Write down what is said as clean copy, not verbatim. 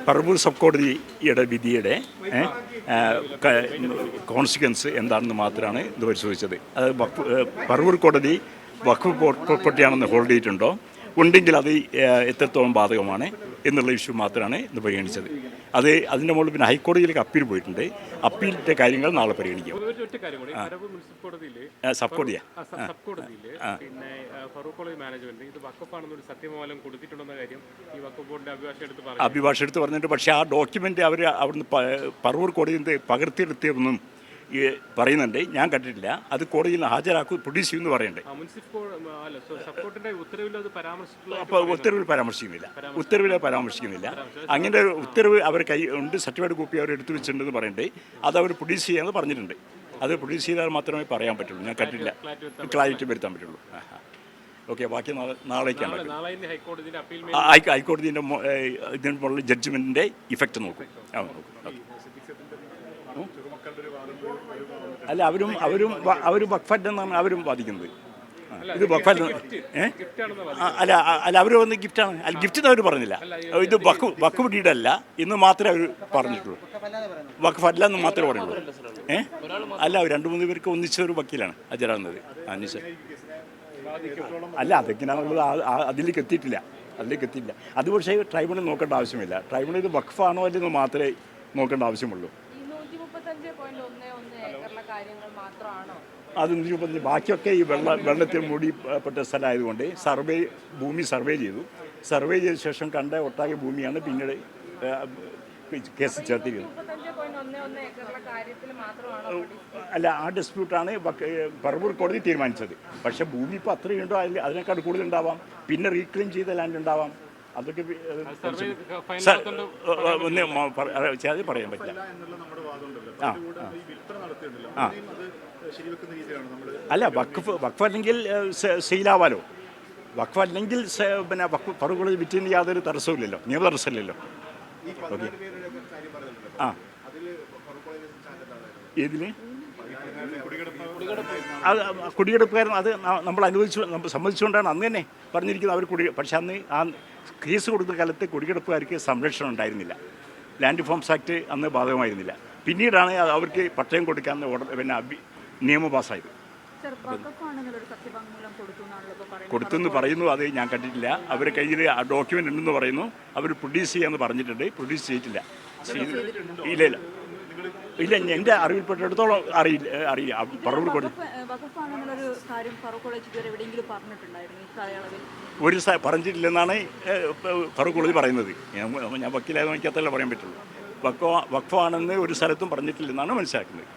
Paravur sub കോടതിയുടെ വിധിയുടെ consequence എന്താണെന്ന് മാത്രമാണ് ഇത് പരിശോധിച്ചത്. അത് പറവൂർ കോടതി വഖഫ് പ്രോപ്പർട്ടിയാണെന്ന് ഹോൾഡ് ചെയ്തിട്ടുണ്ടോ, ഉണ്ടെങ്കിൽ അത് എത്രത്തോളം ബാധകമാണ് എന്നുള്ള ഇഷ്യൂ മാത്രമാണ് ഇന്ന് പരിഗണിച്ചത്. അതിൻ്റെ മുകളിൽ പിന്നെ ഹൈക്കോടതിയിലേക്ക് അപ്പീൽ പോയിട്ടുണ്ട്. അപ്പീലിൻ്റെ കാര്യങ്ങൾ നാളെ പരിഗണിക്കും. സബ് കോടതിയാണ്. അഭിഭാഷ എടുത്ത് പറഞ്ഞിട്ട്, പക്ഷേ ആ ഡോക്യുമെൻ്റ് അവർ അവിടുന്ന് പറവൂർ കോടതിയിൽ പകർത്തിയെടുത്തിയൊന്നും പറയുന്നുണ്ട്. ഞാൻ കണ്ടിട്ടില്ല. അത് കോടതിയിൽ ഹാജരാക്കും, പ്രൊഡ്യൂസ് ചെയ്യുമെന്ന് പറയുന്നുണ്ട്. അപ്പോൾ ഉത്തരവിൽ പരാമർശിക്കുന്നില്ല. അങ്ങനെ ഒരു ഉത്തരവ് അവർ കൈ ഉണ്ട്, സർട്ടിഫൈഡ് കോപ്പി അവർ എടുത്തു വെച്ചിട്ടുണ്ടെന്ന് പറയുന്നുണ്ട്. അത് അവർ പ്രൊഡ്യൂസ് ചെയ്യാമെന്ന് പറഞ്ഞിട്ടുണ്ട്. അത് പ്രൊഡ്യൂസ് ചെയ്താൽ മാത്രമേ പറയാൻ പറ്റുള്ളൂ. ഞാൻ കണ്ടിട്ടില്ല, ക്ലാരിറ്റി വരുത്താൻ പറ്റുള്ളൂ. ഓക്കെ, ബാക്കി നാളേക്കാണ്. ഹൈക്കോടതിൻ്റെ ഇതിനുള്ള ജഡ്ജ്മെൻറ്റിൻ്റെ ഇഫക്റ്റ് നോക്കും. അല്ല, അവരും വഖഫ് എന്നാണ് അവരും വാദിക്കുന്നത്. ഇത് വഖഫ് അല്ല അവർ വന്ന് ഗിഫ്റ്റാണ്. അല്ല, ഗിഫ്റ്റ് എന്ന് അവർ പറഞ്ഞില്ല. ഇത് വഖഫ് ഡീഡല്ല എന്ന് മാത്രമേ അവർ പറഞ്ഞിട്ടുള്ളൂ. വഖഫ് അല്ല എന്ന് മാത്രമേ പറയുള്ളൂ. അല്ല, 2-3 പേർക്ക് ഒന്നിച്ച ഒരു വക്കീലാണ് ഹാജരാകുന്നത്. അല്ല, അതെങ്ങനെയാണുള്ളത് അതിലേക്ക് എത്തിയിട്ടില്ല. അത് പക്ഷേ ട്രൈബ്യൂണൽ നോക്കേണ്ട ആവശ്യമില്ല. ട്രൈബ്യൂണൽ ഇത് വഖഫാണോ അല്ലെന്ന് മാത്രമേ നോക്കേണ്ട ആവശ്യമുള്ളൂ. അത് 135 ബാക്കിയൊക്കെ ഈ വെള്ളത്തിൽ മൂടിപ്പെട്ട സ്ഥലമായതുകൊണ്ട് ഭൂമി സർവേ ചെയ്ത ശേഷം കണ്ട ഒട്ടാകെ ഭൂമിയാണ് പിന്നീട് കേസ് ചേർത്തിരിക്കുന്നത്. അല്ല, ആ ഡിസ്പ്യൂട്ടാണ് പറവൂർ കോടതി തീരുമാനിച്ചത്. പക്ഷേ ഭൂമി ഇപ്പോൾ അത്രയുണ്ടോ, അതിനേക്കാൾ കൂടുതൽ ഉണ്ടാവാം. പിന്നെ റീക്ലെയിം ചെയ്ത ലാൻഡ് ഉണ്ടാവാം. അതൊക്കെ അത് പറയാൻ പറ്റില്ല. അല്ല, വഖഫ് അല്ലെങ്കിൽ സെയിലാവാലോ. വഖഫ് അല്ലെങ്കിൽ പിന്നെ പറവൂർ കോടതി വിറ്റിന് യാതൊരു തടസ്സമില്ലല്ലോ, നിയമ തടസ്സമില്ലല്ലോ. ഓക്കെ. ഏതിന് കുടിയെടുപ്പുകാരൻ അത് നമ്മൾ സമ്മതിച്ചുകൊണ്ടാണ് അന്ന് തന്നെ പറഞ്ഞിരിക്കുന്നത്. അവർ പക്ഷെ അന്ന് ആ കേസ് കൊടുക്കുന്ന കാലത്ത് കുടിയെടുപ്പുകാർക്ക് സംരക്ഷണം ഉണ്ടായിരുന്നില്ല. ലാൻഡ് റിഫോംസ് ആക്ട് അന്ന് ബാധകമായിരുന്നില്ല. പിന്നീടാണ് അവർക്ക് പട്ടയം കൊടുക്കാൻ പിന്നെ നിയമം പാസ്സായത്. കൊടുത്തെന്ന് പറയുന്നു. അത് ഞാൻ കണ്ടിട്ടില്ല. അവർ കയ്യിൽ ആ ഡോക്യുമെൻ്റ് ഉണ്ടെന്ന് പറയുന്നു. അവർ പ്രൊഡ്യൂസ് ചെയ്യാമെന്ന് പറഞ്ഞിട്ടുണ്ട്. പ്രൊഡ്യൂസ് ചെയ്തിട്ടില്ല. ഇല്ല, എൻ്റെ അറിവിൽപ്പെട്ടിടത്തോളം അറിയില്ല. പറവൂർ കോടതി ഒരു പറഞ്ഞിട്ടില്ലെന്നാണ് പറവൂർ കോടതി പറയുന്നത്. ഞാൻ വക്കീലായത് എനിക്കത്തല്ല പറയാൻ പറ്റുള്ളൂ. വഖഫാണെന്ന് ഒരു സ്ഥലത്തും പറഞ്ഞിട്ടില്ലെന്നാണ് മനസ്സിലാക്കുന്നത്.